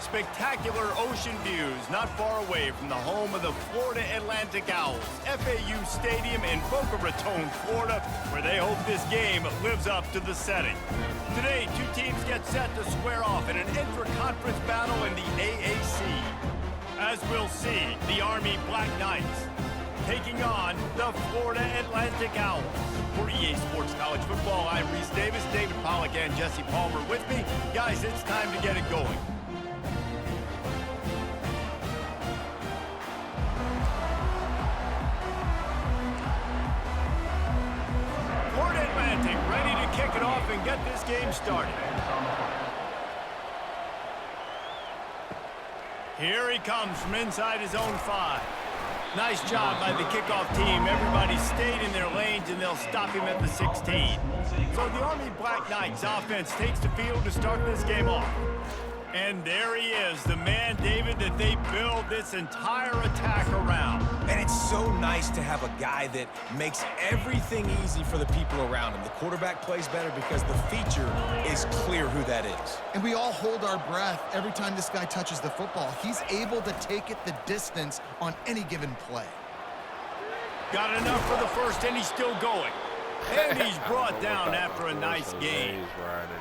spectacular ocean views not far away from the home of the Florida Atlantic Owls, FAU Stadium in Boca Raton, Florida, where they hope this game lives up to the setting. Today, two teams get set to square off in an intra-conference battle in the AAC. As we'll see, the Army Black Knights taking on the Florida Atlantic Owls. For EA Sports College Football, I'm Reese Davis, David Pollack, and Jesse Palmer with me. Guys, it's time to get it going. Florida Atlantic ready to kick it off and get this game started. Here he comes from inside his own 5. Nice job by the kickoff team. Everybody stayed in their lanes, and they'll stop him at the 16. So the Army Black Knights offense takes the field to start this game off. And there he is, the man, David, that they build this entire attack around. And it's so nice to have a guy that makes everything easy for the people around him. The quarterback plays better because the feature is clear who that is. And we all hold our breath every time this guy touches the football. He's able to take it the distance on any given play. Got enough for the first, and he's still going. And he's brought down after a nice game.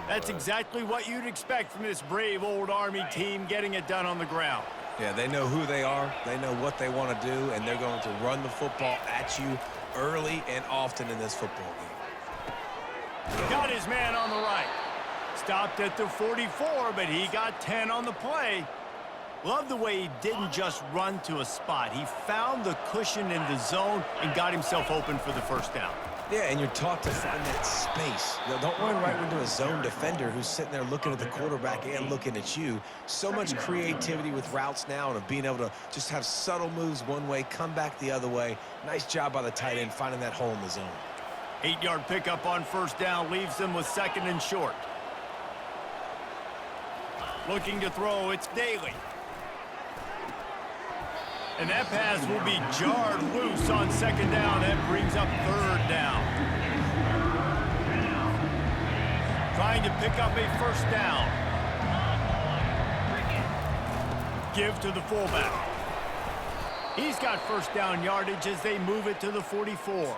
That's exactly what you'd expect from this brave old Army team, getting it done on the ground. Yeah, they know who they are, they know what they want to do, and they're going to run the football at you early and often in this football game. Got his man on the right. Stopped at the 44, but he got 10 on the play. Love the way he didn't just run to a spot. He found the cushion in the zone and got himself open for the first down. Yeah, and you're taught to find that space. Don't run right into a zone defender who's sitting there looking at the quarterback and looking at you. So much creativity with routes now and of being able to just have subtle moves one way, come back the other way. Nice job by the tight end finding that hole in the zone. 8-yard pickup on first down leaves them with 2nd and short. Looking to throw, it's Daly. And that pass will be jarred loose on 2nd down. That brings up 3rd down. Trying to pick up a 1st down. Give to the fullback. He's got 1st down yardage as they move it to the 44.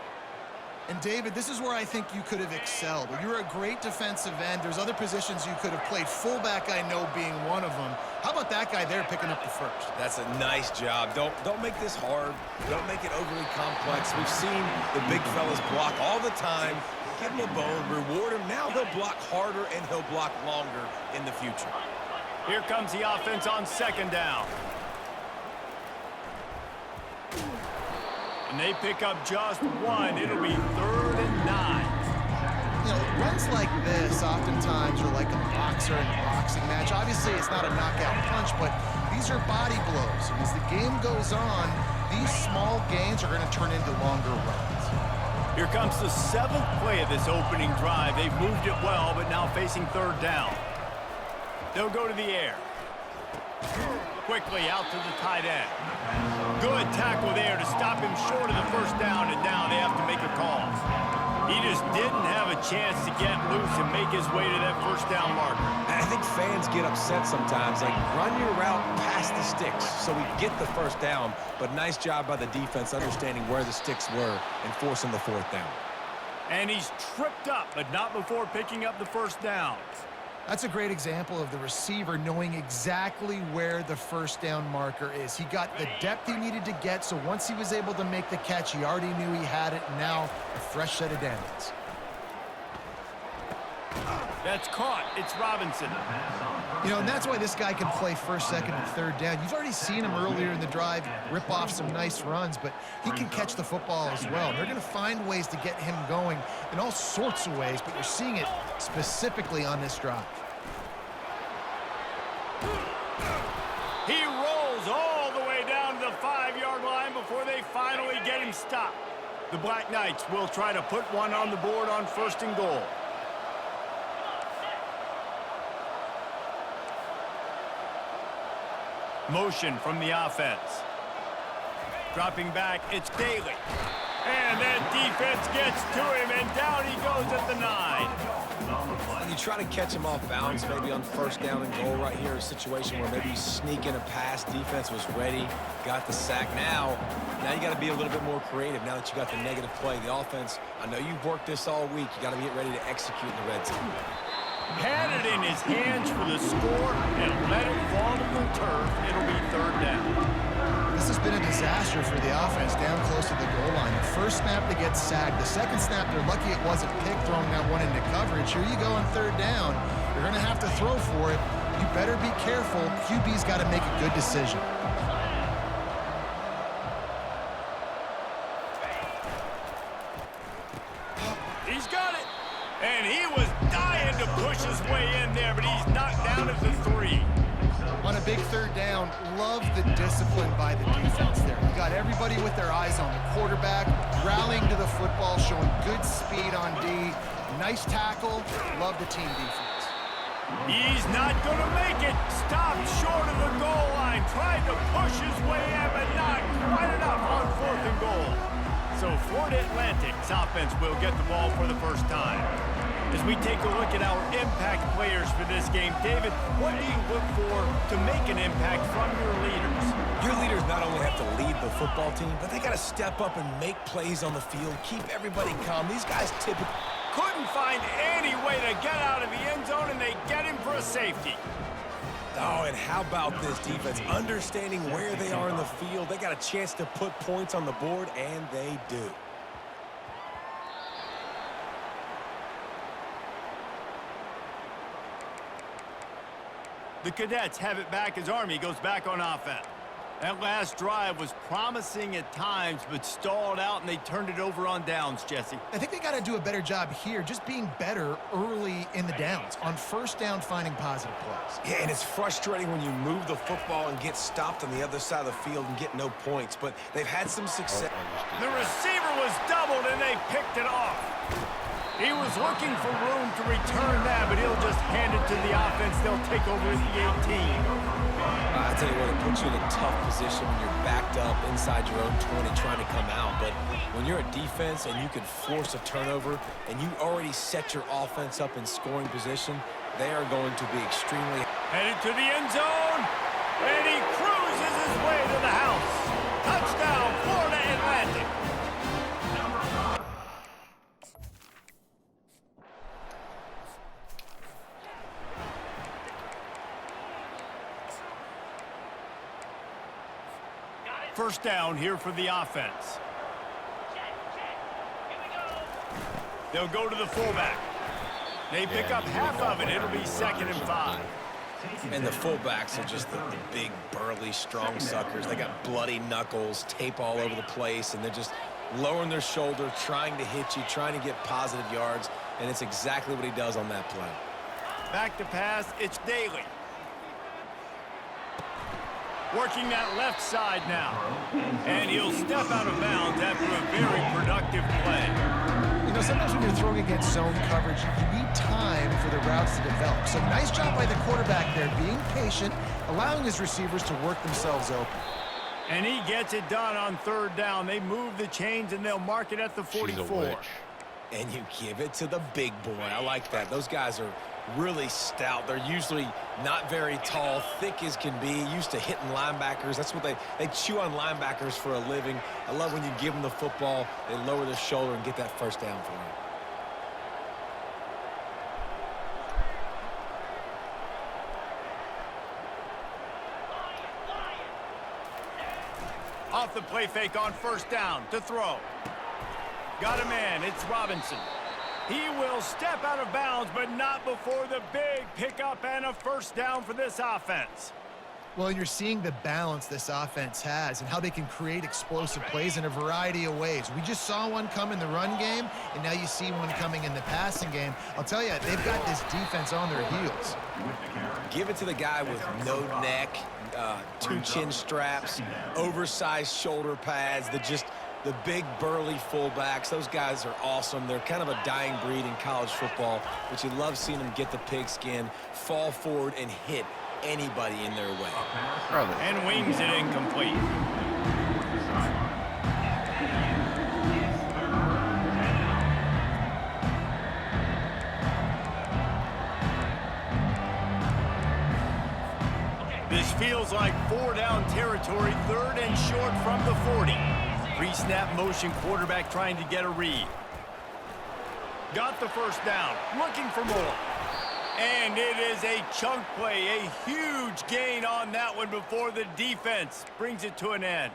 And David, this is where I think you could have excelled. You're a great defensive end. There's other positions you could have played. Fullback, I know, being one of them. How about that guy there picking up the 1st? That's a nice job. Don't make this hard. Don't make it overly complex. We've seen the big fellas block all the time. Give him a bone, reward him. Now he'll block harder and he'll block longer in the future. Here comes the offense on 2nd down. And they pick up just 1. It'll be 3rd and 9. You know, runs like this oftentimes are like a boxer in a boxing match. Obviously, it's not a knockout punch, but these are body blows. And as the game goes on, these small gains are going to turn into longer runs. Here comes the 7th play of this opening drive. They've moved it well, but now facing 3rd down. They'll go to the air. Quickly out to the tight end. Good tackle there to stop him short of the 1st down, and now they have to make a call. He just didn't have a chance to get loose and make his way to that 1st down marker. I think fans get upset sometimes, like run your route past the sticks so we get the 1st down, but nice job by the defense understanding where the sticks were and forcing the 4th down. And he's tripped up, but not before picking up the 1st down. That's a great example of the receiver knowing exactly where the 1st down marker is. He got the depth he needed to get, so once he was able to make the catch, he already knew he had it, and now a fresh set of downs. That's caught. It's Robinson. You know, and that's why this guy can play 1st, 2nd, and 3rd down. You've already seen him earlier in the drive rip off some nice runs, but he can catch the football as well. They're going to find ways to get him going in all sorts of ways, but you're seeing it specifically on this drive. He rolls all the way down to the 5-yard line before they finally get him stopped. The Black Knights will try to put one on the board on 1st and goal. Motion from the offense. Dropping back, it's Daly. And that defense gets to him, and down he goes at the 9. And you try to catch him off balance, maybe on first down and goal right here, a situation where maybe you sneak in a pass, defense was ready, got the sack. Now you got to be a little bit more creative now that you got the negative play. The offense, I know you've worked this all week. You got to get ready to execute in the red zone. Had it in his hands for the score and let it fall to the turf. It'll be third down. This has been a disaster for the offense down close to the goal line. The first snap, they get sacked. The second snap, they're lucky it wasn't picked, throwing that one into coverage. Here you go on third down. You're going to have to throw for it. You better be careful. QB's got to make a good decision. He's got it. And he was dying to push his way in there, but he's knocked down at the 3. On a big third down, love the discipline by the defense there. You got everybody with their eyes on the quarterback, rallying to the football, showing good speed on D. Nice tackle. Love the team defense. He's not going to make it. Stopped short of the goal line. Tried to push his way in, but not quite enough on 4th and goal. So Florida Atlantic's offense will get the ball for the first time. As we take a look at our impact players for this game, David, what do you look for to make an impact from your leaders? Your leaders not only have to lead the football team, but they got to step up and make plays on the field, keep everybody calm. These guys typically couldn't find any way to get out of the end zone, and they get him for a safety. Oh, and how about this defense? Understanding where they are in the field. They got a chance to put points on the board, and they do. The Cadets have it back as Army goes back on offense. That last drive was promising at times, but stalled out, and they turned it over on downs, Jesse. I think they got to do a better job here, just being better early in the downs, on first down finding positive plays. Yeah, and it's frustrating when you move the football and get stopped on the other side of the field and get no points, but they've had some success. The receiver was doubled, and they picked it off. He was looking for room to return that, but he'll just hand it to the offense. They'll take over at the 18. I tell you what, it puts you in a tough position when you're backed up inside your own 20 trying to come out. But when you're a defense and you can force a turnover and you already set your offense up in scoring position, they are going to be extremely... Headed to the end zone, and he cruises his way to the house. Touchdown, Florida Atlantic. First down here for the offense. They'll go to the fullback. They pick up half of it. It'll be 2nd and 5. And the fullbacks are just the big, burly, strong suckers. They got bloody knuckles, tape all over the place, and they're just lowering their shoulder, trying to hit you, trying to get positive yards, and it's exactly what he does on that play. Back to pass, it's Daly. Working that left side now. And he'll step out of bounds after a very productive play. You know, sometimes when you're throwing against zone coverage, you need time for the routes to develop. So nice job by the quarterback there, being patient, allowing his receivers to work themselves open. And he gets it done on third down. They move the chains, and they'll mark it at the 44. And you give it to the big boy. I like that. Those guys are really stout. They're usually not very tall, thick as can be, used to hitting linebackers. That's what they chew on linebackers for a living. I love when you give them the football, they lower their shoulder and get that first down for you. Off the play fake on first down to throw. Got a man. It's Robinson. He will step out of bounds, but not before the big pickup and a first down for this offense. Well, you're seeing the balance this offense has and how they can create explosive plays in a variety of ways. We just saw one come in the run game, and now you see one coming in the passing game. I'll tell you, they've got this defense on their heels. Give it to the guy with no neck, 2 chin straps, oversized shoulder pads, the big burly fullbacks. Those guys are awesome. They're kind of a dying breed in college football, but you love seeing them get the pigskin, fall forward, and hit anybody in their way. And wings it incomplete. Feels like 4-down territory, 3rd and short from the 40. Pre-snap motion quarterback trying to get a read. Got the first down, looking for more. And it is a chunk play, a huge gain on that one before the defense brings it to an end.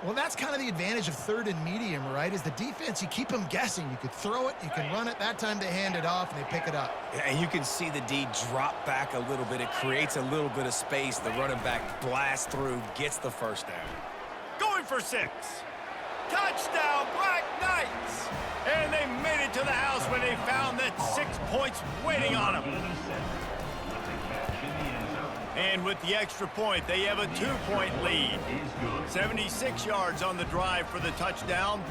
Well, that's kind of the advantage of 3rd and medium, right? Is the defense, you keep them guessing. You could throw it, you can run it. That time they hand it off, and they pick it up. And you can see the D drop back a little bit. It creates a little bit of space. The running back blasts through, gets the first down. Going for 6. Touchdown, Black Knights! And they made it to the house when they found that 6 points waiting on them. And with the extra point, they have a 2-point lead. 76 yards on the drive for the touchdown.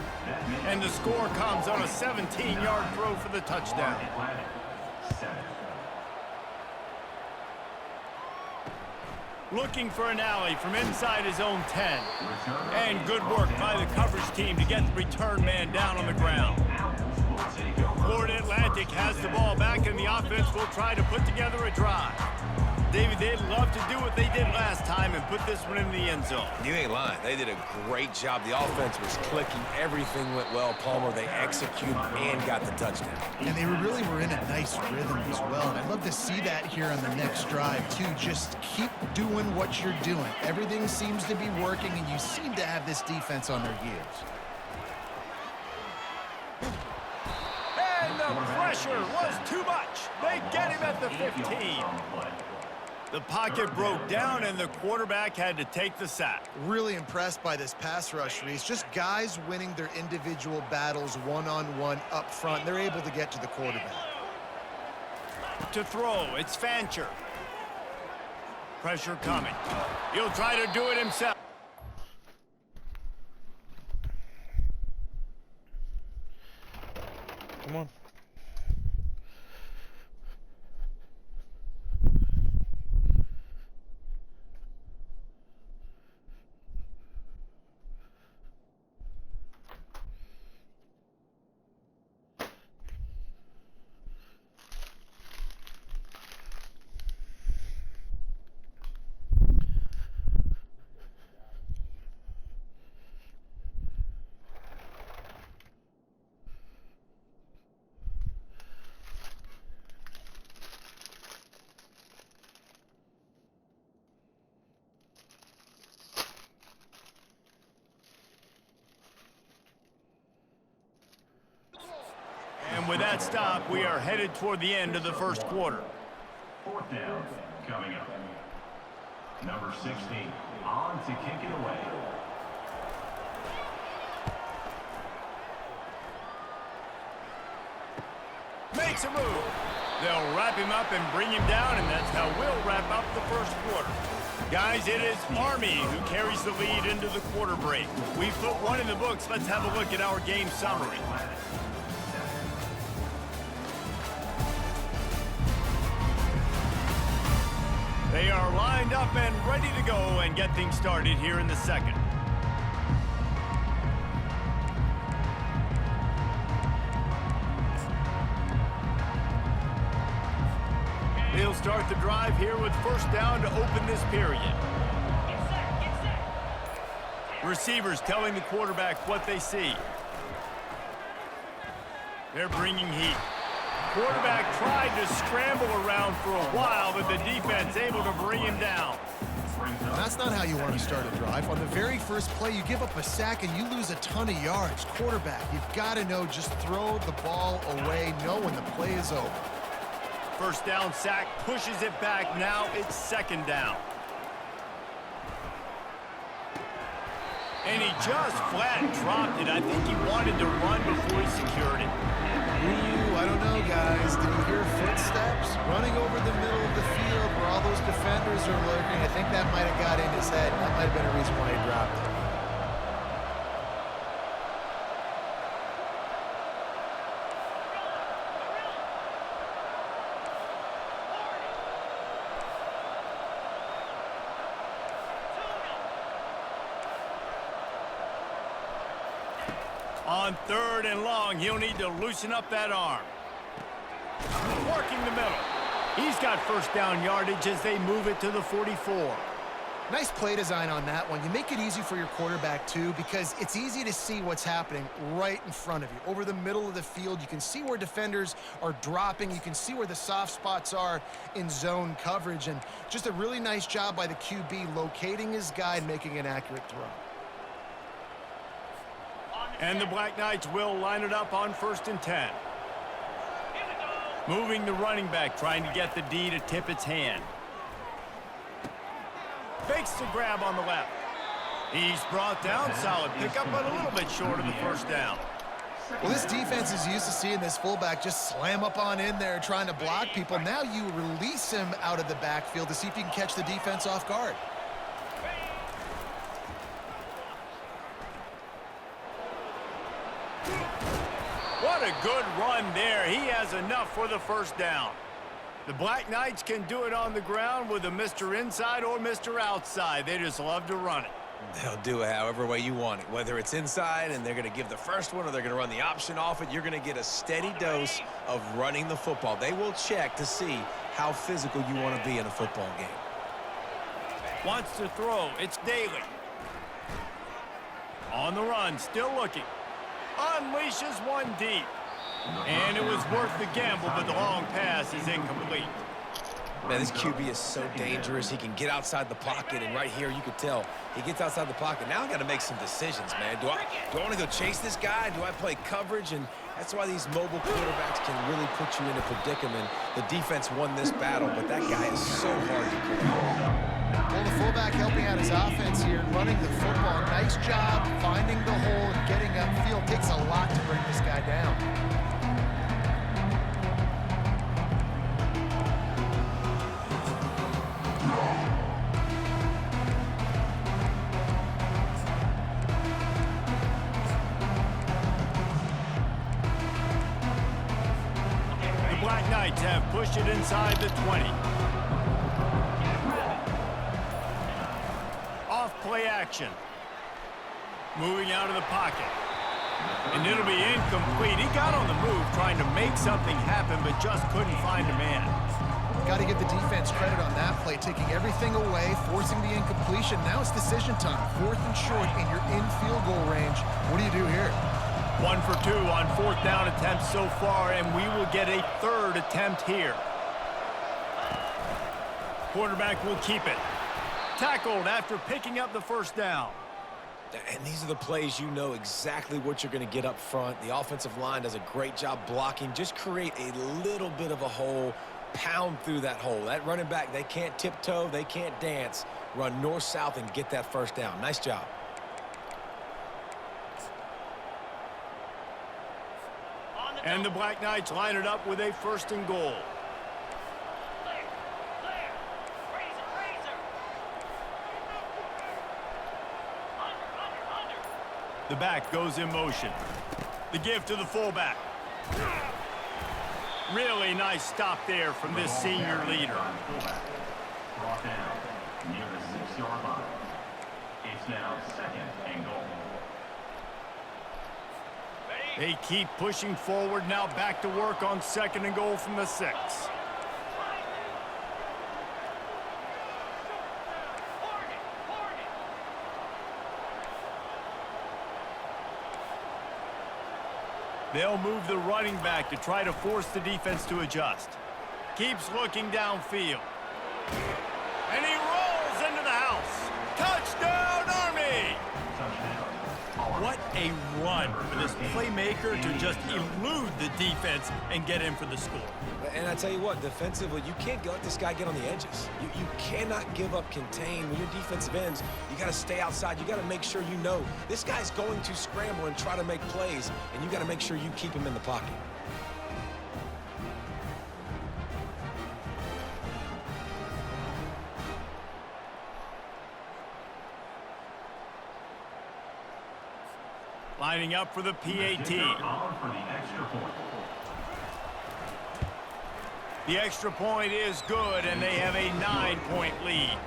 And the score comes on a 17-yard throw for the touchdown. Looking for an alley from inside his own 10. And good work by the coverage team to get the return man down on the ground. Florida Atlantic has the ball back, and the offense will try to put together a drive. David, they'd love to do what they did last time and put this one in the end zone. You ain't lying. They did a great job. The offense was clicking. Everything went well, Palmer. They executed and got the touchdown. And they really were in a nice rhythm as well. And I'd love to see that here on the next drive, too. Just keep doing what you're doing. Everything seems to be working, and you seem to have this defense on their heels. And the pressure was too much. They get him at the 15. The pocket broke down, and the quarterback had to take the sack. Really impressed by this pass rush, Reese. Just guys winning their individual battles one-on-one up front. They're able to get to the quarterback. To throw, it's Fancher. Pressure coming. He'll try to do it himself. Come on. And with that stop, we are headed toward the end of the first quarter. 4th down coming up. Number 16 on to kick it away. Makes a move. They'll wrap him up and bring him down, and that's how we'll wrap up the first quarter. Guys, it is Army who carries the lead into the quarter break. We've put one in the books. Let's have a look at our game summary. They are lined up and ready to go and get things started here in the second. They'll start the drive here with first down to open this period. Receivers telling the quarterback what they see. They're bringing heat. Quarterback tried to scramble around for a while, but the defense able to bring him down. That's not how you want to start a drive. On the very first play, you give up a sack and you lose a ton of yards. Quarterback, you've got to know, just throw the ball away, know when the play is over. First down sack, pushes it back. Now it's second down. And he just flat dropped it. I think he wanted to run before he secured it. Ooh, I don't know, guys. Did you hear footsteps running over the middle of the field where all those defenders are lurking? I think that might have got in his head. That might have been a reason why he dropped it. On 3rd and long, he'll need to loosen up that arm. Working the middle. He's got first down yardage as they move it to the 44. Nice play design on that one. You make it easy for your quarterback, too, because it's easy to see what's happening right in front of you. Over the middle of the field, you can see where defenders are dropping. You can see where the soft spots are in zone coverage. And just a really nice job by the QB locating his guy and making an accurate throw. And the Black Knights will line it up on 1st and 10. Moving the running back, trying to get the D to tip its hand. Fakes the grab on the left. He's brought down. Solid pickup, but a little bit short of the first down. Well, this defense is used to seeing this fullback just slam up on in there trying to block people. Now you release him out of the backfield to see if you can catch the defense off guard. What a good run there. He has enough for the first down. The Black Knights can do it on the ground with a Mr. Inside or Mr. Outside. They just love to run it. They'll do it however way you want it. Whether it's inside and they're going to give the first one or they're going to run the option off it, you're going to get a steady dose of running the football. They will check to see how physical you want to be in a football game. Wants to throw. It's Daly. On the run, still looking. Unleashes one deep. And it was worth the gamble, but the long pass is incomplete. Man, this QB is so dangerous. He can get outside the pocket, and right here you could tell he gets outside the pocket. Now I got to make some decisions, man. Do I want to go chase this guy? Do I play coverage? And that's why these mobile quarterbacks can really put you in a predicament. The defense won this battle, but that guy is so hard to corral. Well, the fullback helping out his offense here, running the football. Nice job finding the hole and getting upfield. Takes a lot to bring this guy down. The Black Knights have pushed it inside the 20. Play action. Moving out of the pocket. And it'll be incomplete. He got on the move trying to make something happen, but just couldn't find a man. Got to give the defense credit on that play, taking everything away, forcing the incompletion. Now it's decision time. 4th and short, and you're in field goal range. What do you do here? 1 for 2 on 4th down attempts so far, and we will get a 3rd attempt here. Quarterback will keep it. Tackled after picking up the first down. And these are the plays you know exactly what you're going to get up front. The offensive line does a great job blocking. Just create a little bit of a hole, pound through that hole. That running back, they can't tiptoe, they can't dance. Run north-south and get that first down. Nice job. And the Black Knights line it up with a 1st and goal. The back goes in motion. The give to the fullback. Really nice stop there from this senior leader. Brought down near the 6-yard line. It's now 2nd and goal. They keep pushing forward, now back to work on 2nd and goal from the 6. They'll move the running back to try to force the defense to adjust. Keeps looking downfield. And he rolls into the house. Touchdown, Army! What a run for this playmaker to just elude the defense and get in for the score. And I tell you what, defensively, you can't let this guy get on the edges. You cannot give up contain. When your defensive ends, you got to stay outside. You got to make sure you know this guy's going to scramble and try to make plays, and you got to make sure you keep him in the pocket. Lining up for the PAT. On for the extra point. The extra point is good, and they have a 9-point lead.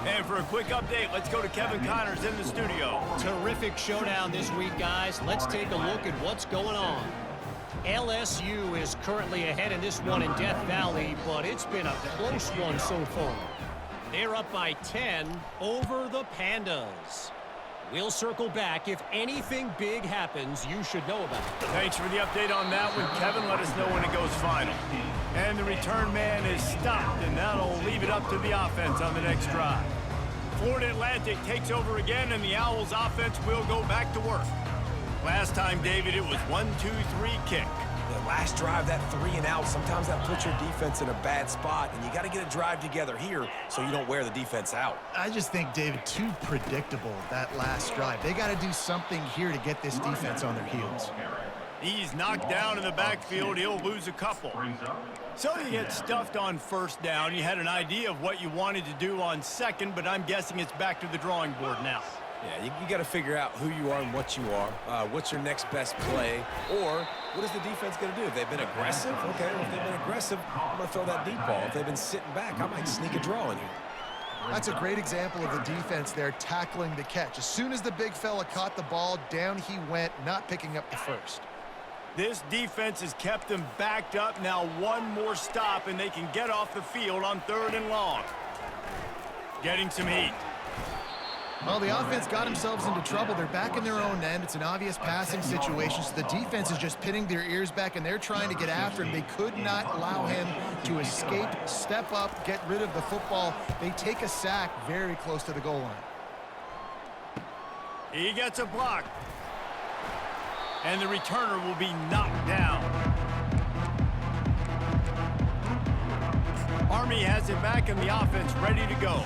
And for a quick update, let's go to Kevin Connors in the studio. Terrific showdown this week, guys. Let's take a look at what's going on. LSU is currently ahead in this one in Death Valley, but it's been a close one so far. They're up by 10 over the Pandas. We'll circle back. If anything big happens, you should know about it. Thanks for the update on that one, Kevin. Let us know when it goes final. And the return man is stopped, and that'll leave it up to the offense on the next drive. Florida Atlantic takes over again, and the Owls offense will go back to work. Last time, David, it was 1-2-3 kick. The last drive, that 3 and out, sometimes that puts your defense in a bad spot, and you got to get a drive together here so you don't wear the defense out. I just think, David, too predictable, that last drive. They got to do something here to get this defense on their heels. He's knocked down in the backfield. He'll lose a couple. So you get stuffed on first down. You had an idea of what you wanted to do on second, but I'm guessing it's back to the drawing board now. Yeah, you got to figure out who you are and what you are. What's your next best play? Or what is the defense going to do? If they've been aggressive, okay, well, if they've been aggressive, I'm going to throw that deep ball. If they've been sitting back, I might sneak a draw in here. That's a great example of the defense there tackling the catch. As soon as the big fella caught the ball, down he went, not picking up the first. This defense has kept them backed up. Now one more stop, and they can get off the field on 3rd and long. Getting some heat. Well, the offense got themselves into trouble. They're back in their own end. It's an obvious passing situation, so the defense is just pinning their ears back, and they're trying to get after him. They could not allow him to escape, step up, get rid of the football. They take a sack very close to the goal line. He gets a block. And the returner will be knocked down. Army has it back, and the offense ready to go.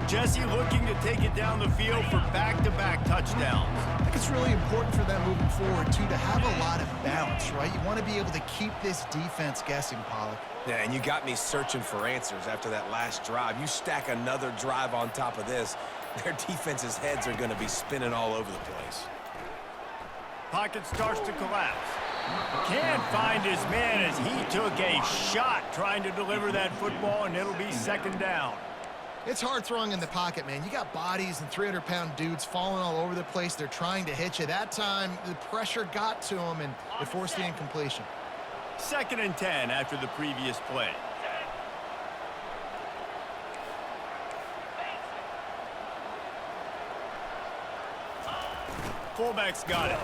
Jesse looking to take it down the field for back-to-back touchdowns. I think it's really important for them moving forward, too, to have a lot of balance, right? You want to be able to keep this defense guessing, Pollack. Yeah, and you got me searching for answers after that last drive. You stack another drive on top of this, their defense's heads are going to be spinning all over the place. Pocket starts to collapse. Can't find his man as he took a shot trying to deliver that football, and it'll be 2nd down. It's hard throwing in the pocket, man. You got bodies and 300-pound dudes falling all over the place. They're trying to hit you. That time, the pressure got to him, and it forced the incompletion. 2nd and 10 after the previous play. Fullback's got it.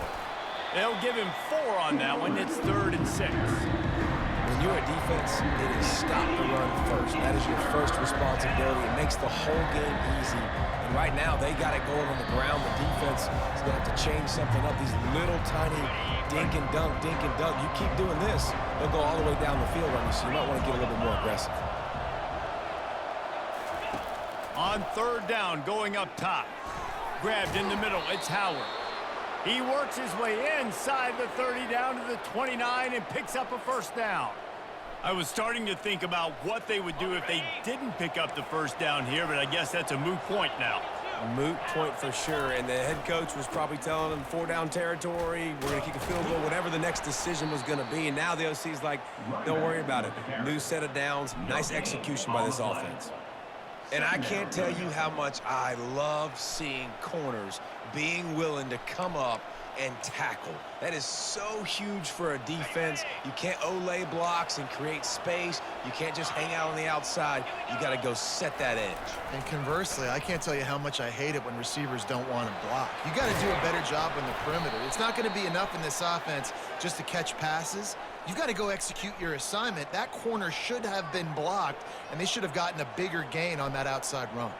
They'll give him 4 on that one. It's 3rd and 6. When you're a defense, it is stop the run first. That is your first responsibility. It makes the whole game easy. And right now, they got it going on the ground. The defense is going to have to change something up. These little tiny dink and dunk, dink and dunk. You keep doing this, they'll go all the way down the field on you, so you might want to get a little bit more aggressive. On 3rd down, going up top. Grabbed in the middle, it's Howard. He works his way inside the 30 down to the 29 and picks up a 1st down. I was starting to think about what they would do if they didn't pick up the 1st down here, but I guess that's a moot point now. A moot point for sure, and the head coach was probably telling them 4-down territory, we're going to kick a field goal, whatever the next decision was going to be, and now the OC's like, don't worry about it. New set of downs, nice execution by this offense. And I can't tell you how much I love seeing corners being willing to come up and tackle. That is so huge for a defense. You can't olay blocks and create space. You can't just hang out on the outside. You got to go set that edge. And conversely, I can't tell you how much I hate it when receivers don't want to block. You got to do a better job on the perimeter. It's not going to be enough in this offense just to catch passes. You've got to go execute your assignment. That corner should have been blocked, and they should have gotten a bigger gain on that outside run.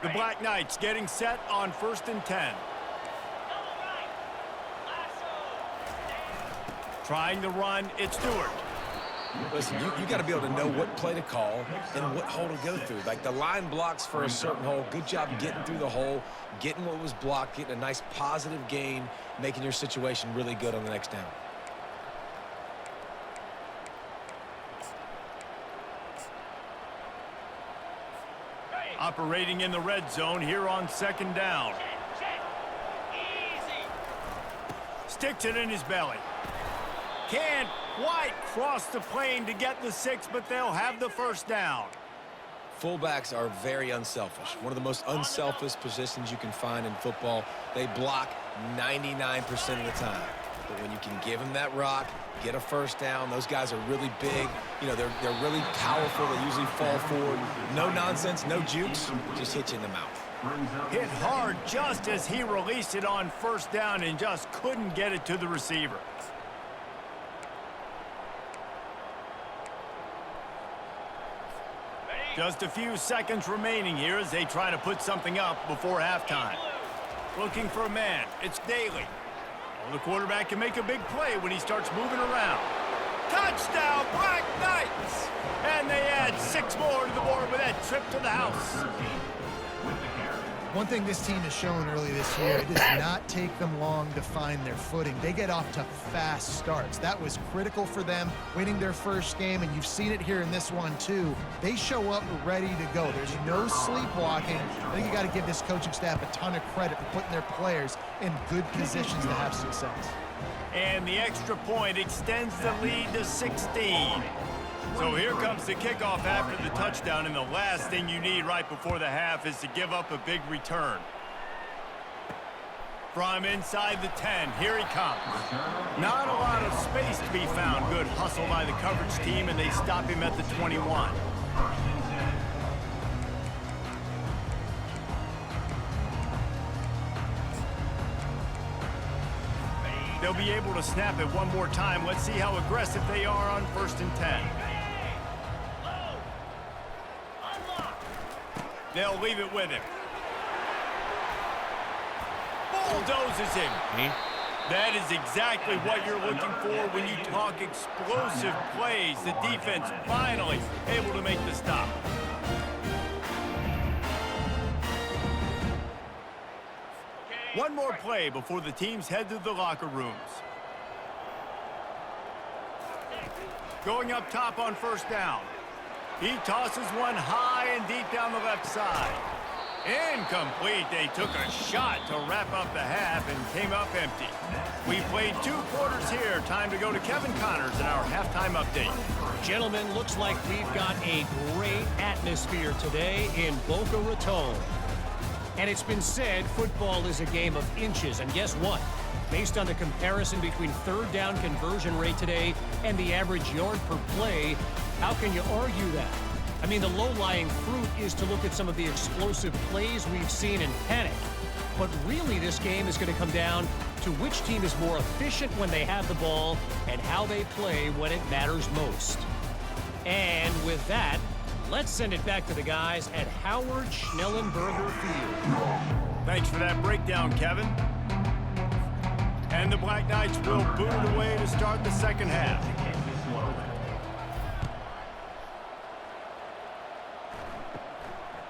The Black Knights getting set on 1st and 10. Trying to run, it's Stewart. Listen, you got to be able to know what play to call and what hole to go through. Like the line blocks for a certain hole. Good job getting through the hole, getting what was blocked, getting a nice positive gain, making your situation really good on the next down. Operating in the red zone here on 2nd down. Sticks it in his belly. Can't quite cross the plane to get the 6, but they'll have the 1st down. fullbacks are very unselfish. One of the most unselfish positions you can find in football. They block 99% of the time. But when you can give them that rock, get a first down, those guys are really big. You know, they're really powerful. They usually fall forward. No nonsense, no jukes, just hit you in the mouth. Hit hard just as he released it on first down and just couldn't get it to the receiver. Just a few seconds remaining here as they try to put something up before halftime. Looking for a man. It's Daly. Well, the quarterback can make a big play when he starts moving around. Touchdown, Black Knights! And they add 6 more to the board with that trip to the house. One thing this team has shown early this year, it does not take them long to find their footing. They get off to fast starts. That was critical for them, winning their first game, and you've seen it here in this one too. They show up ready to go. There's no sleepwalking. I think you got to give this coaching staff a ton of credit for putting their players in good positions to have success. And the extra point extends the lead to 16. So here comes the kickoff after the touchdown, and the last thing you need right before the half is to give up a big return. From inside the 10, here he comes. Not a lot of space to be found. Good hustle by the coverage team, and they stop him at the 21. They'll be able to snap it one more time. Let's see how aggressive they are on 1st and 10. They'll leave it with him. Bulldozes him. That is exactly what you're looking for when you talk explosive plays. The defense finally able to make the stop. One more play before the teams head to the locker rooms. Going up top on 1st down. He tosses one high and deep down the left side. Incomplete. They took a shot to wrap up the half and came up empty. We played 2 quarters here. Time to go to Kevin Connors in our halftime update. Gentlemen, looks like we've got a great atmosphere today in Boca Raton. And it's been said football is a game of inches. And guess what? Based on the comparison between 3rd down conversion rate today and the average yard per play, how can you argue that? I mean, the low-lying fruit is to look at some of the explosive plays we've seen in panic. But really, this game is going to come down to which team is more efficient when they have the ball and how they play when it matters most. And with that, let's send it back to the guys at Howard Schnellenberger Field. Thanks for that breakdown, Kevin. And the Black Knights will boot it away to start the second half.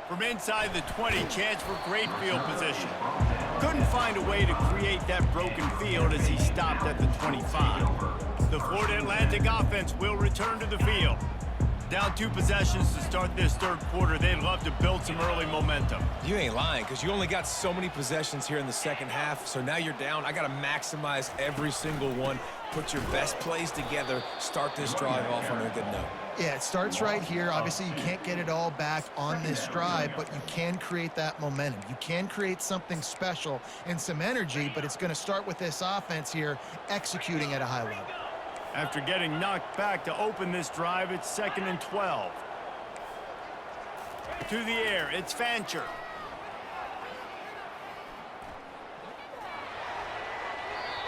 From inside the 20, chance for great field position. Couldn't find a way to create that broken field as he stopped at the 25. The Florida Atlantic offense will return to the field. Down 2 possessions to start this 3rd quarter. They'd love to build some early momentum. You ain't lying, because you only got so many possessions here in the second half, so now you're down. I got to maximize every single one, put your best plays together, start this drive off on a good note. Yeah, it starts right here. Obviously, you can't get it all back on this drive, but you can create that momentum. You can create something special and some energy, but it's going to start with this offense here executing at a high level. After getting knocked back to open this drive, it's 2nd and 12. To the air, it's Fancher.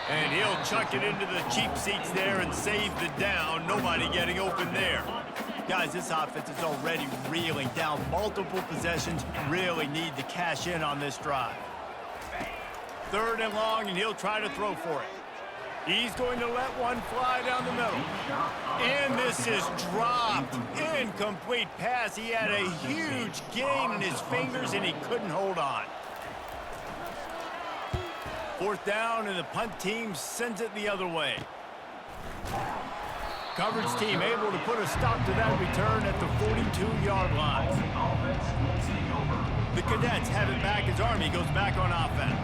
And he'll chuck it into the cheap seats there and save the down. Nobody getting open there. Guys, this offense is already reeling down multiple possessions. Really need to cash in on this drive. 3rd and long, and he'll try to throw for it. He's going to let one fly down the middle. And this is dropped. Incomplete pass. He had a huge gain in his fingers, and he couldn't hold on. 4th down, and the punt team sends it the other way. Coverage team able to put a stop to that return at the 42-yard line. The Cadets have it back as Army goes back on offense.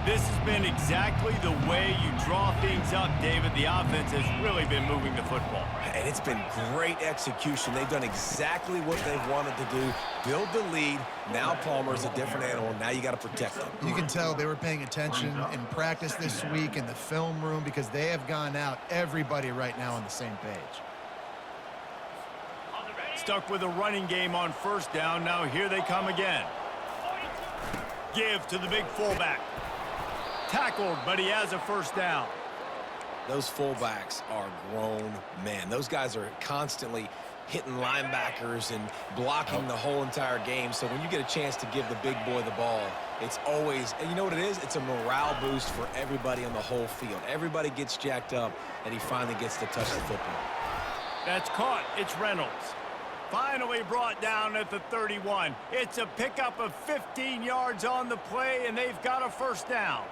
This has been exactly the way you draw things up, David. The offense has really been moving the football. And it's been great execution. They've done exactly what they've wanted to do. Build the lead. Now Palmer's a different animal. Now you got to protect him. You can tell they were paying attention in practice this week in the film room because they have gone out, everybody right now on the same page. Stuck with a running game on first down. Now here they come again. Give to the big fullback. Tackled, but he has a first down. Those fullbacks are grown men. Those guys are constantly hitting linebackers and blocking the whole entire game. So when you get a chance to give the big boy the ball, it's always, and you know what it is? It's a morale boost for everybody on the whole field. Everybody gets jacked up, and he finally gets to touch the football. That's caught. It's Reynolds. Finally brought down at the 31. It's a pickup of 15 yards on the play, and they've got a first down.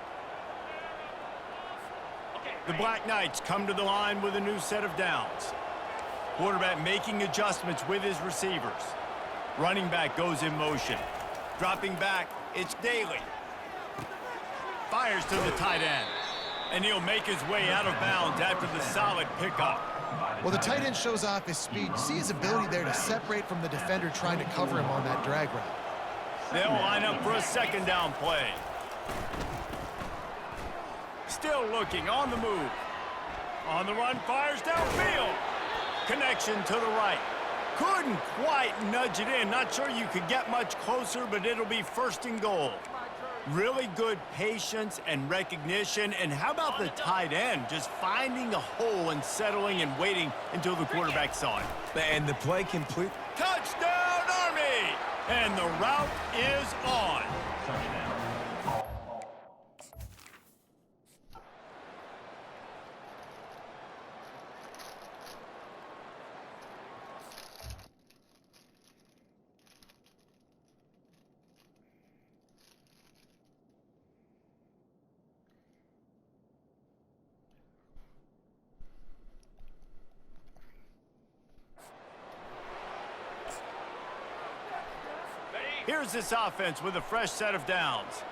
The Black Knights come to the line with a new set of downs. Quarterback making adjustments with his receivers. Running back goes in motion. Dropping back, it's Daly. Fires to the tight end. And he'll make his way out of bounds after the solid pickup. Well, the tight end shows off his speed. You see his ability there to separate from the defender trying to cover him on that drag route. They'll line up for a second down play. Still looking, on the move. On the run, fires downfield. Connection to the right. Couldn't quite nudge it in. Not sure you could get much closer, but it'll be first and goal. Really good patience and recognition. And how about the tight end just finding a hole and settling and waiting until the quarterback saw it. And the play complete. Touchdown, Army! And the route is on. Here's this offense with a fresh set of downs.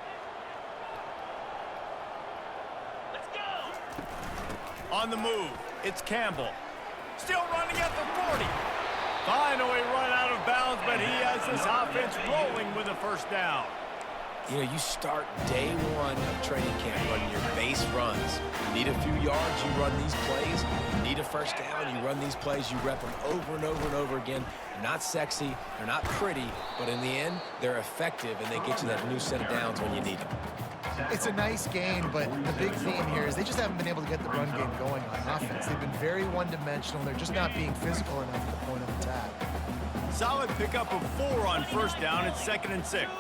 Let's go! On the move, it's Campbell. Still running at the 40. Finally run out of bounds, but he has this offense rolling with a first down. You know, you start day one of training camp running your base runs. You need a few yards, you run these plays. You need a first down, you run these plays. You rep them over and over and over again. They're not sexy, they're not pretty, but in the end, they're effective, and they get you that new set of downs when you need them. It's a nice game, but the big theme here is they just haven't been able to get the run game going on offense. They've been very one-dimensional. They're just not being physical enough at the point of attack. Solid pickup of 4 on first down. It's 2nd and 6.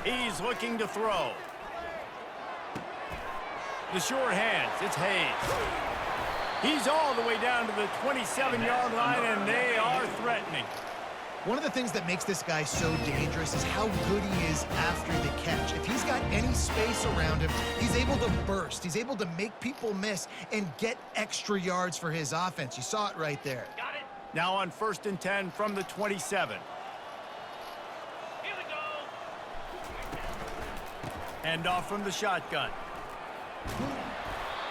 He's looking to throw. The short hands, it's Hayes. He's all the way down to the 27-yard line, and they are threatening. One of the things that makes this guy so dangerous is how good he is after the catch. If he's got any space around him, he's able to burst. He's able to make people miss and get extra yards for his offense. You saw it right there. Got it. Now on 1st and 10 from the 27. Hand off from the shotgun.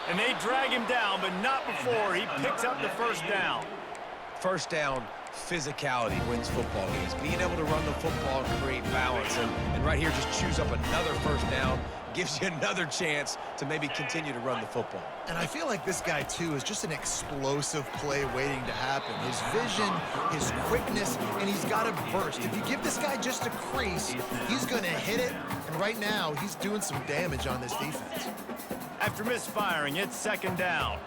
And they drag him down, but not before he picks up the first down. First down, physicality wins football games. Being able to run the football and create balance. And right here, just choose up another first down, gives you another chance to maybe continue to run the football. And I feel like this guy, too, is just an explosive play waiting to happen. His vision, his quickness, and he's got a burst. If you give this guy just a crease, he's going to hit it. And right now, he's doing some damage on this defense. After misfiring, it's 2nd down.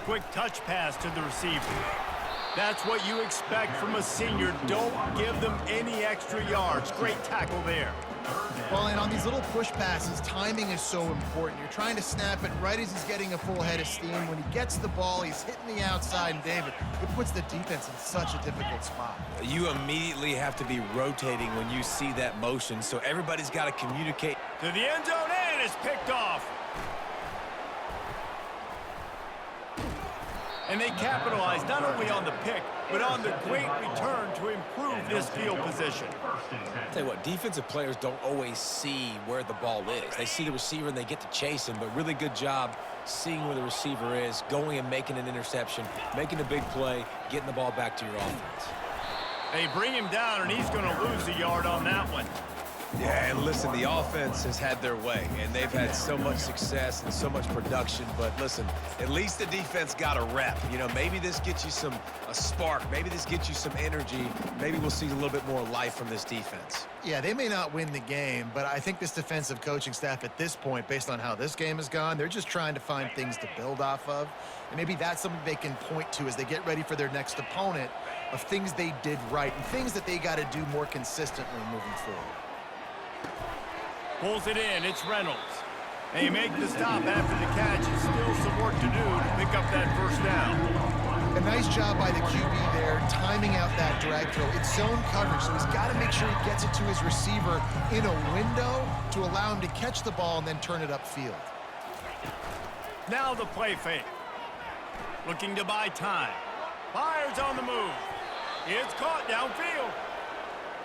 Quick touch pass to the receiver. That's what you expect from a senior. Don't give them any extra yards. Great tackle there. Well, and on these little push passes, timing is so important. You're trying to snap it right as he's getting a full head of steam. When he gets the ball, he's hitting the outside, and David, it puts the defense in such a difficult spot. You immediately have to be rotating when you see that motion, so everybody's got to communicate. To the end zone, and it's picked off. And they capitalized not only on the pick, but on the great return to improve this field position. Tell you what, defensive players don't always see where the ball is. They see the receiver and they get to chase him, but really good job seeing where the receiver is, going and making an interception, making a big play, getting the ball back to your offense. They bring him down, and he's going to lose a yard on that one. Yeah, and listen, the offense has had their way, and they've had so much success and so much production. But listen, at least the defense got a rep. You know, maybe this gets you a spark. Maybe this gets you some energy. Maybe we'll see a little bit more life from this defense. Yeah, they may not win the game, but I think this defensive coaching staff at this point, based on how this game has gone, they're just trying to find things to build off of. And maybe that's something they can point to as they get ready for their next opponent, of things they did right and things that they got to do more consistently moving forward. Pulls it in. It's Reynolds. They make the stop after the catch. And still some work to do to pick up that first down. A nice job by the QB there, timing out that drag throw. It's zone coverage, so he's got to make sure he gets it to his receiver in a window to allow him to catch the ball and then turn it upfield. Now the play fake. Looking to buy time. Fires on the move. It's caught downfield.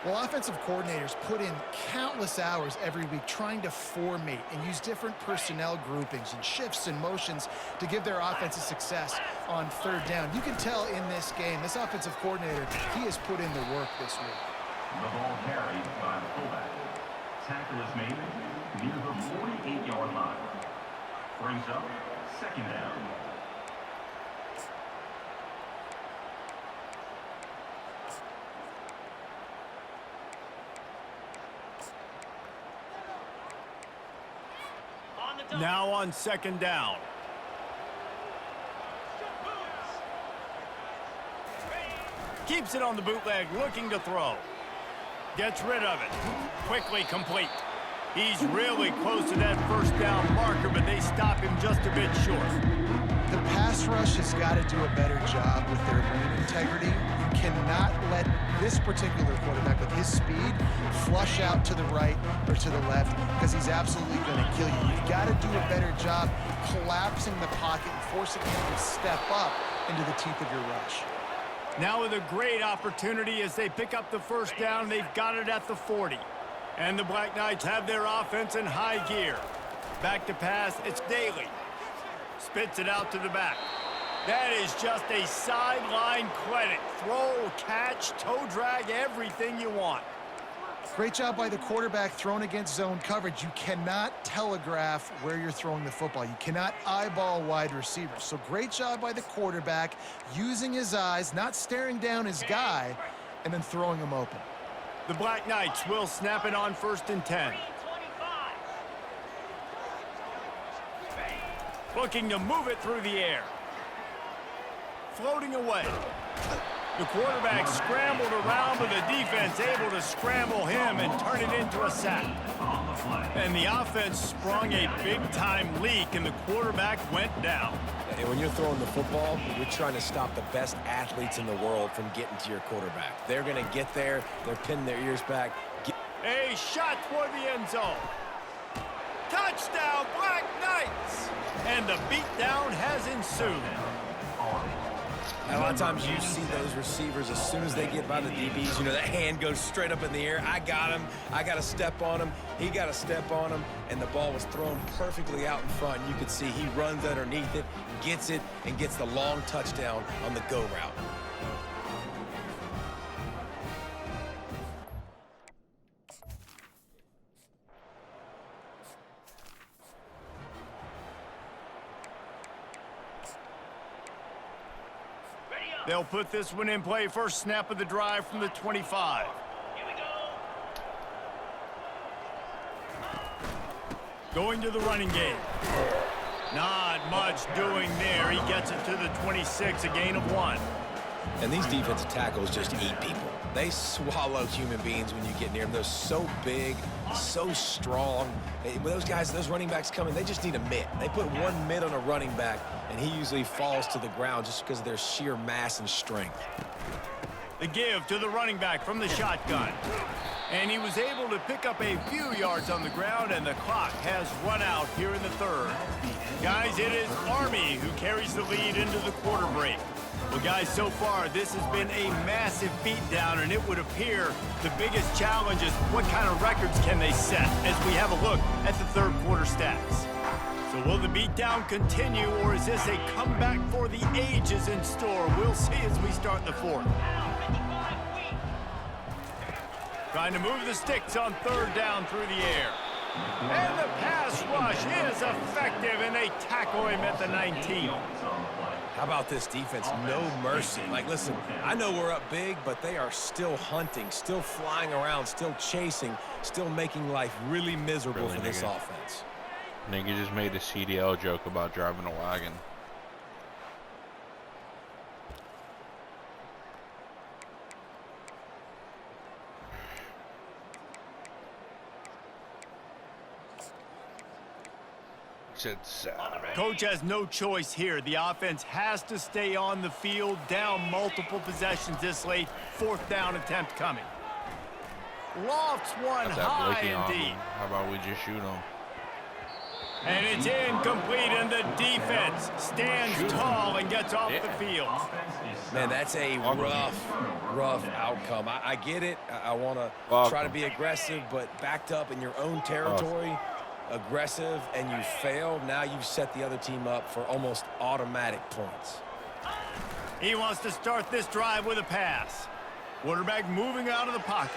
Well, offensive coordinators put in countless hours every week trying to formate and use different personnel groupings and shifts and motions to give their offensive success on third down. You can tell in this game, this offensive coordinator, he has put in the work this week. The ball carried by the fullback. Tackle is made near the 48-yard line. Brings up second down. Now on second down. Keeps it on the bootleg, looking to throw. Gets rid of it. Quickly complete. He's really close to that first down marker, but they stop him just a bit short. The pass rush has got to do a better job with their lane integrity. You cannot let this particular quarterback with his speed flush out to the right or to the left, because he's absolutely going to kill you. You've got to do a better job collapsing the pocket and forcing him to step up into the teeth of your rush. Now with a great opportunity as they pick up the first down, they've got it at the 40. And the Black Knights have their offense in high gear. Back to pass, it's Daly. Spits it out to the back. That is just a sideline credit. Throw, catch, toe drag, everything you want. Great job by the quarterback thrown against zone coverage. You cannot telegraph where you're throwing the football. You cannot eyeball wide receivers. So great job by the quarterback using his eyes, not staring down his guy, and then throwing him open. The Black Knights will snap it on 1st and 10. Looking to move it through the air. Floating away. The quarterback scrambled around, but the defense able to scramble him and turn it into a sack. And the offense sprung a big-time leak, and the quarterback went down. And when you're throwing the football, you're trying to stop the best athletes in the world from getting to your quarterback. They're going to get there. They're pinning their ears back. A shot toward the end zone. Touchdown, Black Knights! And the beatdown has ensued. A lot of times you see those receivers, as soon as they get by the DBs, you know, that hand goes straight up in the air. I got him. I got to step on him. He got to step on him. And the ball was thrown perfectly out in front. You could see he runs underneath it, gets it, and gets the long touchdown on the go route. They'll put this one in play. First snap of the drive from the 25. Going to the running game. Not much doing there. He gets it to the 26, a gain of 1. And these defensive tackles just eat people. They swallow human beings when you get near them. They're so big, so strong. When those guys, those running backs come in, they just need a mitt. They put one mitt on a running back, and he usually falls to the ground just because of their sheer mass and strength. The give to the running back from the shotgun. And he was able to pick up a few yards on the ground, and the clock has run out here in the third. Guys, it is Army who carries the lead into the quarter break. Well, guys, so far, this has been a massive beatdown, and it would appear the biggest challenge is what kind of records can they set as we have a look at the third quarter stats. So will the beatdown continue, or is this a comeback for the ages in store? We'll see as we start the fourth. Trying to move the sticks on third down through the air. And the pass rush is effective, and they tackle him at the 19. How about this defense? No mercy. Like, listen, I know we're up big, but they are still hunting, still flying around, still chasing, still making life really miserable for this offense. Nigga just made a CDL joke about driving a wagon. Coach has no choice here. The offense has to stay on the field, down multiple possessions this late. Fourth down attempt coming. Lofts one high and deep. How about we just shoot him? And it's incomplete, and the defense stands tall and gets off the field. Man, that's a rough outcome. I get it. I want to try to be aggressive, but backed up in your own territory, aggressive, and you fail. Now you've set the other team up for almost automatic points. He wants to start this drive with a pass. Quarterback moving out of the pocket.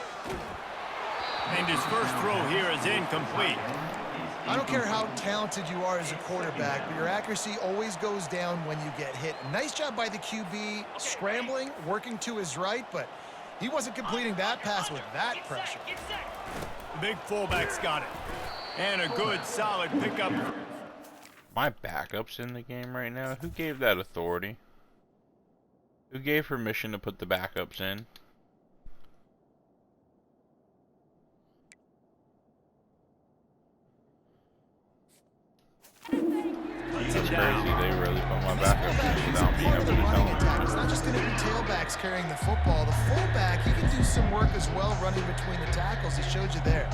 And his first throw here is incomplete. I don't care how talented you are as a quarterback, but your accuracy always goes down when you get hit. Nice job by the QB, scrambling, working to his right, but he wasn't completing that pass with that pressure. The big fullback's got it. And a good, solid pickup. My backup's in the game right now. Who gave that authority? Who gave permission to put the backups in? That's crazy. They really put my backups in without being able to tell them. It's not just going to be tailbacks carrying the football. The fullback, he can do some work as well running between the tackles. He showed you there.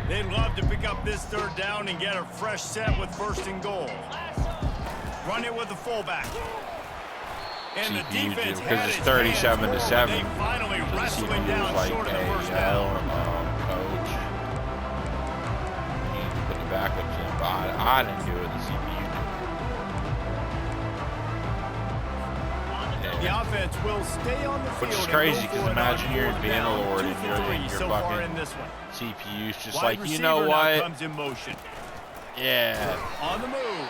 They'd love to pick up this third down and get a fresh set with first and goal. Run it with the fullback. And the defense because it's 37-7. They finally wrestle him down like, short of the hey, first down. Coach, you need to put the backups in, but I didn't do it. The CPU did. The offense will stay on the field. Which is crazy because imagine you're being a Lord and you're so fucking this one. CPU's just Wide like, you know what? Comes in motion. Yeah. On the move.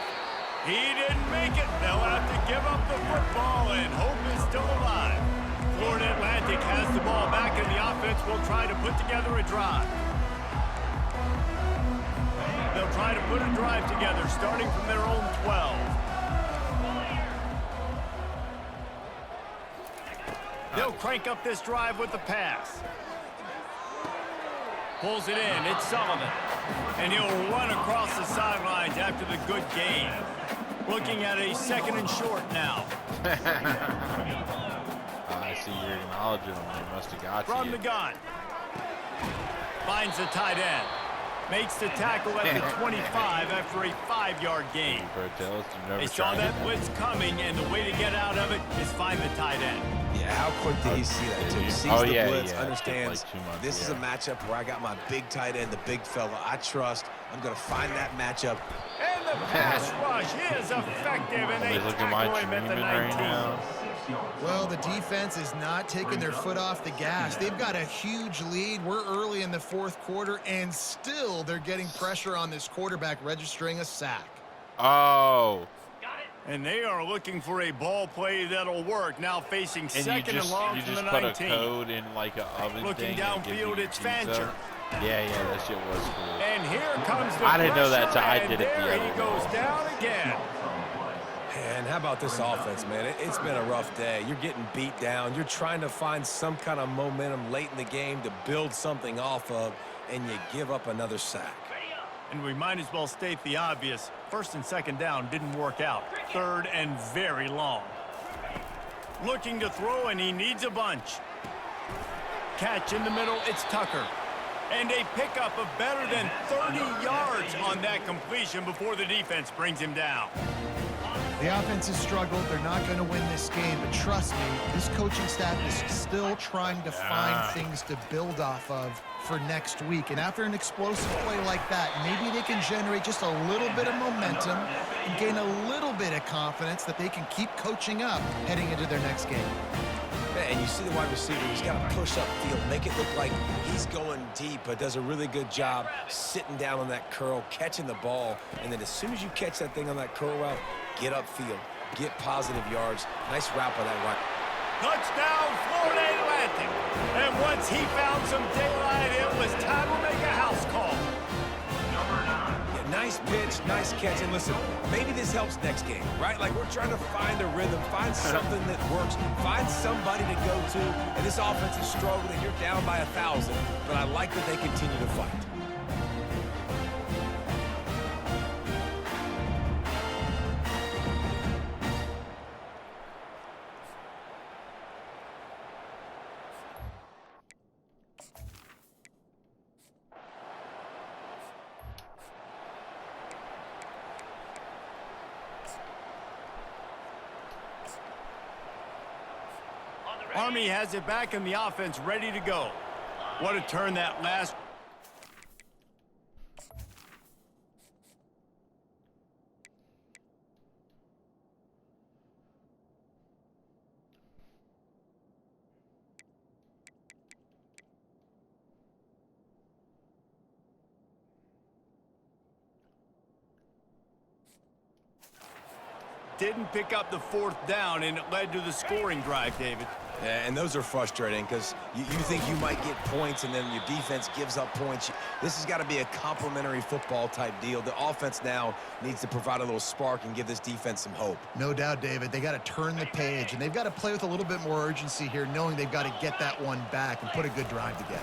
He didn't make it. They'll have to give up the football, and hope is still alive. Florida Atlantic has the ball back, and the offense will try to put together a drive. They'll try to put a drive together, starting from their own 12. They'll crank up this drive with the pass. Pulls it in. It's Sullivan. And he'll run across the sidelines after the good gain. Looking at a second and short now. I see you're acknowledging them. They must have got From you. the gun. Finds the tight end. Makes the tackle at the 25 after a 5-yard gain. They saw that blitz coming, and the way to get out of it is find the tight end. Yeah, how quick did he see that, too? He sees the blitz, understands this is a matchup where I got my big tight end, the big fella I trust. I'm going to find that matchup. And the pass rush is effective, and they tackle him at the 19. Well, the defense is not taking their foot off the gas. They've got a huge lead. We're early in the fourth quarter, and still they're getting pressure on this quarterback, registering a sack. Oh. And they are looking for a ball play that'll work. Now facing second and long from the 19. You just put a code in like an oven Looking thing. downfield, it's Fancher. Yeah, that shit was cool. And here comes the I didn't know that, so pressure, I and did it the there other he way. goes down again. And how about this offense, man? It's been a rough day. You're getting beat down. You're trying to find some kind of momentum late in the game to build something off of, and you give up another sack. And we might as well state the obvious. First and second down didn't work out. Third and very long. Looking to throw, and he needs a bunch. Catch in the middle, it's Tucker. And a pickup of better than 30 yards on that completion before the defense brings him down. The offense has struggled. They're not going to win this game, but trust me, this coaching staff is still trying to find things to build off of for next week. And after an explosive play like that, maybe they can generate just a little bit of momentum and gain a little bit of confidence that they can keep coaching up heading into their next game. And you see the wide receiver, he's got to push upfield, make it look like he's going deep, but does a really good job sitting down on that curl, catching the ball, and then as soon as you catch that thing on that curl route, get upfield, get positive yards. Nice route by that wide. Touchdown, Florida Atlantic. And once he found some daylight, it was time to make a house call. Yeah, nice pitch, nice catch. And listen, maybe this helps next game, right? Like we're trying to find a rhythm, find something that works, find somebody to go to. And this offense is struggling. You're down by 1,000, but I like that they continue to fight. Army has it back in the offense, ready to go. What a turn that last. Didn't pick up the 4th down, and it led to the scoring drive, David. Yeah, and those are frustrating because you think you might get points and then your defense gives up points. This has got to be a complementary football type deal. The offense now needs to provide a little spark and give this defense some hope. No doubt, David. They got to turn the page, and they've got to play with a little bit more urgency here, knowing they've got to get that one back and put a good drive together.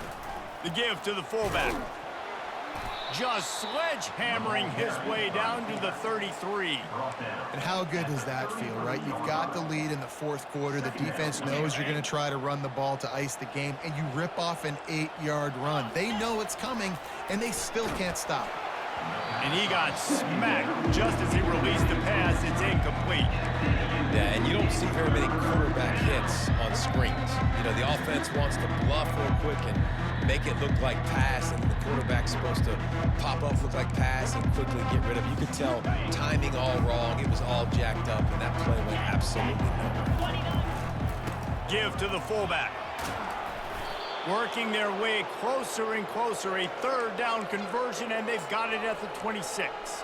The give to the fullback. Just sledgehammering his way down to the 33. And how good does that feel, right? You've got the lead in the 4th quarter. The defense knows you're going to try to run the ball to ice the game, and you rip off an 8-yard run. They know it's coming, and they still can't stop. And he got smacked just as he released the pass. It's incomplete. Yeah, and you don't see very many quarterback hits on screens. You know, the offense wants to bluff real quick and make it look like pass, and the quarterback's supposed to pop up, look like pass, and quickly get rid of it. You could tell timing all wrong. It was all jacked up, and that play went absolutely nowhere. Give to the fullback. Working their way closer and closer. A 3rd down conversion, and they've got it at the 26.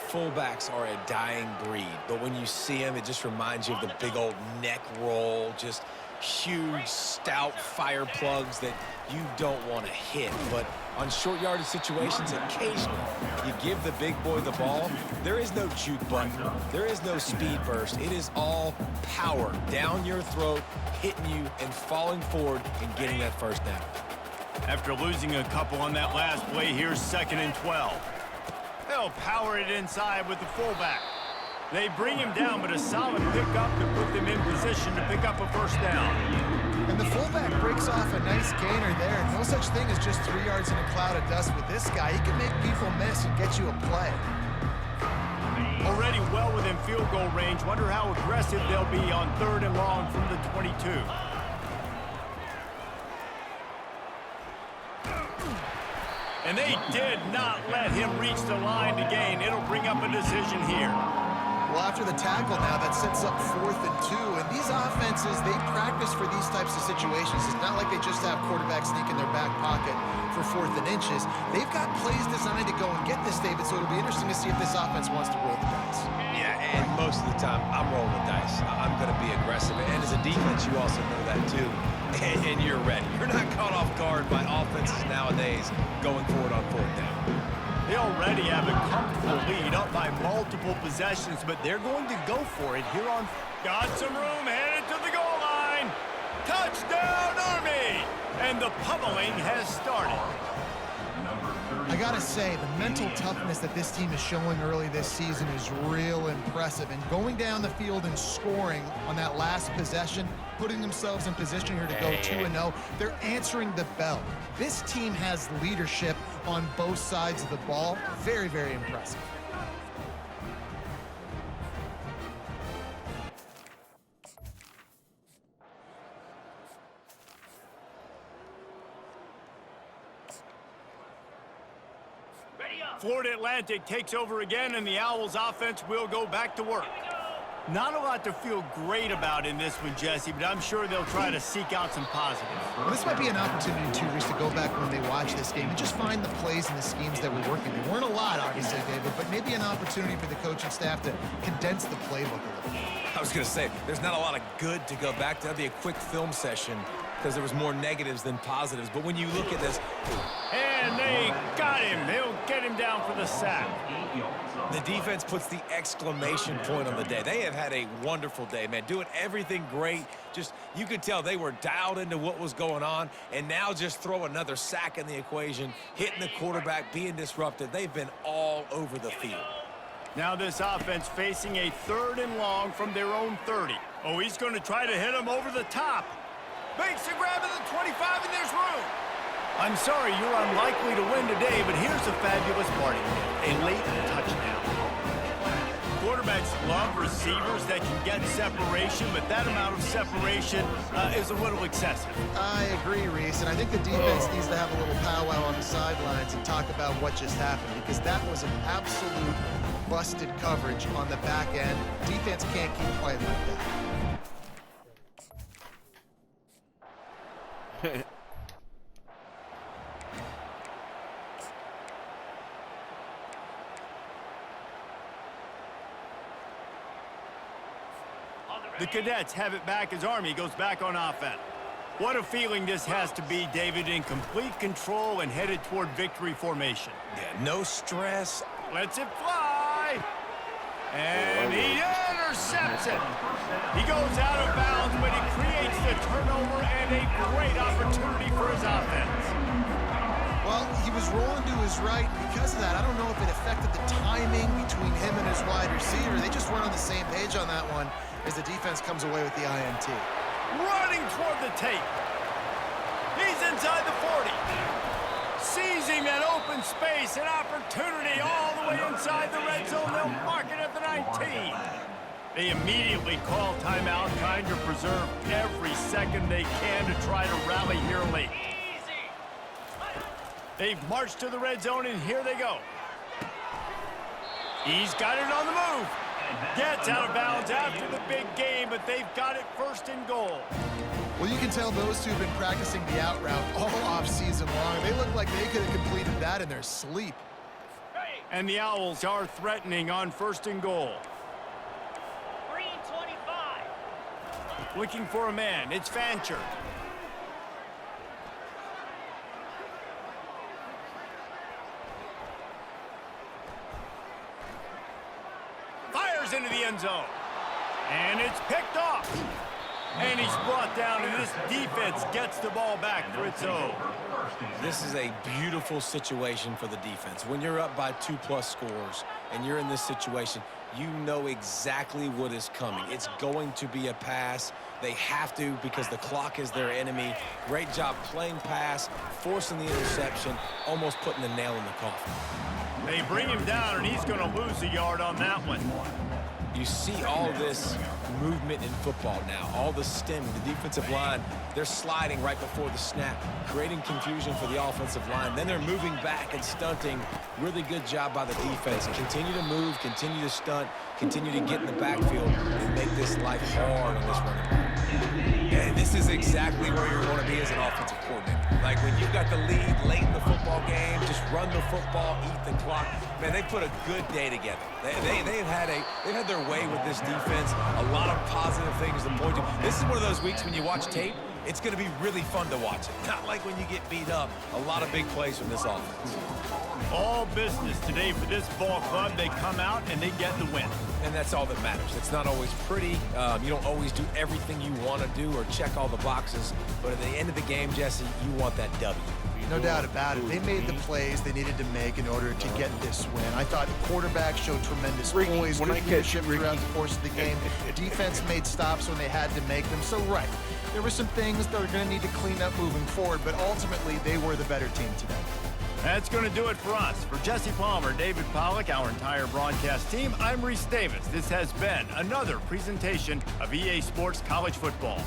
Fullbacks are a dying breed, but when you see them, it just reminds you of the big old neck roll, just huge, stout fire plugs that you don't want to hit. But on short yardage situations, occasionally, you give the big boy the ball. There is no juke button. There is no speed burst. It is all power down your throat, hitting you and falling forward and getting that 1st down. After losing a couple on that last play, here's 2nd and 12. They'll power it inside with the fullback. They bring him down, but a solid pickup to put them in position to pick up a 1st down. And the fullback breaks off a nice gainer there. No such thing as just 3 yards in a cloud of dust with this guy. He can make people miss and get you a play. Already well within field goal range. Wonder how aggressive they'll be on 3rd and long from the 22. And they did not let him reach the line to gain. It'll bring up a decision here. Well, after the tackle now, that sets up 4th and 2. And these offenses, they practice for these types of situations. It's not like they just have quarterbacks sneak in their back pocket for 4th and inches. They've got plays designed to go and get this, David, so it'll be interesting to see if this offense wants to roll the dice. Yeah, and most of the time, I'm rolling the dice. I'm going to be aggressive. And as a defense, you also know that too. And you're ready. You're not caught off guard by offenses nowadays going forward on 4th down. They already have a comfortable lead up by multiple possessions, but they're going to go for it here on. Got some room, headed to the goal line. Touchdown, Army! And the pummeling has started. I gotta say, the mental toughness that this team is showing early this season is real impressive. And going down the field and scoring on that last possession, putting themselves in position here to go 2-0, they're answering the bell. This team has leadership on both sides of the ball. Very, very impressive. Florida Atlantic takes over again, and the Owls offense will go back to work. Not a lot to feel great about in this one, Jesse, but I'm sure they'll try to seek out some positives. Well, this might be an opportunity, too, Reese, to go back when they watch this game and just find the plays and the schemes that were working. There weren't a lot, obviously, David, but maybe an opportunity for the coaching staff to condense the playbook a little. I was going to say, there's not a lot of good to go back to. That'd be a quick film session because there was more negatives than positives. But when you look at this... And they got him. They'll get him down for the sack. The defense puts the exclamation point on the day. They have had a wonderful day, man. Doing everything great. Just, you could tell they were dialed into what was going on. And now just throw another sack in the equation, hitting the quarterback, being disrupted. They've been all over the field. Now this offense facing a 3rd and long from their own 30. Oh, he's going to try to hit him over the top. Makes the grab at the 25, and there's room. I'm sorry, you're unlikely to win today, but here's a fabulous party. A late touchdown. Quarterbacks love receivers that can get separation, but that amount of separation is a little excessive. I agree, Reese, and I think the defense needs to have a little powwow on the sidelines and talk about what just happened, because that was an absolute busted coverage on the back end. Defense can't keep playing like that. The Cadets have it back as Army goes back on offense. What a feeling this has to be, David, in complete control and headed toward victory formation. Yeah, no stress. Lets it fly. And he intercepts it. He goes out of bounds, but he creates the turnover and a great opportunity for his offense. Well, he was rolling to his right. Because of that, I don't know if it affected the timing between him and his wide receiver. They just weren't on the same page on that one as the defense comes away with the INT. Running toward the tape. He's inside the 40. Seizing that open space, an opportunity all the way inside the red zone. They'll mark it at the 19. They immediately call timeout, trying to preserve every second they can to try to rally here late. They've marched to the red zone, and here they go. He's got it on the move. Gets out of bounds after the big game, but they've got it 1st and goal. Well, you can tell those two have been practicing the out route all off-season long. They look like they could have completed that in their sleep. And the Owls are threatening on 1st and goal. Green 25. Looking for a man. It's Fancher. Fires into the end zone. And it's picked off. And he's brought down, and this defense gets the ball back for its own. This is a beautiful situation for the defense. When you're up by 2+ scores and you're in this situation, you know exactly what is coming. It's going to be a pass. They have to because the clock is their enemy. Great job playing pass, forcing the interception, almost putting the nail in the coffin. They bring him down, and he's going to lose a yard on that one. You see all this movement in football now, all the stem, the defensive line, they're sliding right before the snap, creating confusion for the offensive line. Then they're moving back and stunting. Really good job by the defense. Continue to move, continue to stunt, continue to get in the backfield and make this life hard on this running back. And this is exactly where you want to be as an offensive coordinator. Like when you've got the lead late in the football game, just run the football, eat the clock. Man, they put a good day together. They've had their way with this defense. A lot of positive things to point to. This is one of those weeks when you watch tape, it's going to be really fun to watch it. Not like when you get beat up. A lot of big plays from this offense. All business today for this ball club. They come out and they get the win. And that's all that matters. It's not always pretty. You don't always do everything you want to do or check all the boxes. But at the end of the game, Jesse, you want that W. No doubt about it. They made the plays they needed to make in order to get this win. I thought the quarterback showed tremendous poise, good leadership throughout the course of the game. Defense made stops when they had to make them. So, right, there were some things that are going to need to clean up moving forward, but ultimately they were the better team today. That's going to do it for us. For Jesse Palmer, David Pollack, our entire broadcast team, I'm Reese Davis. This has been another presentation of EA Sports College Football.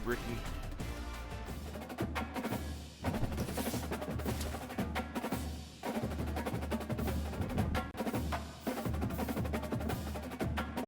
Ricky.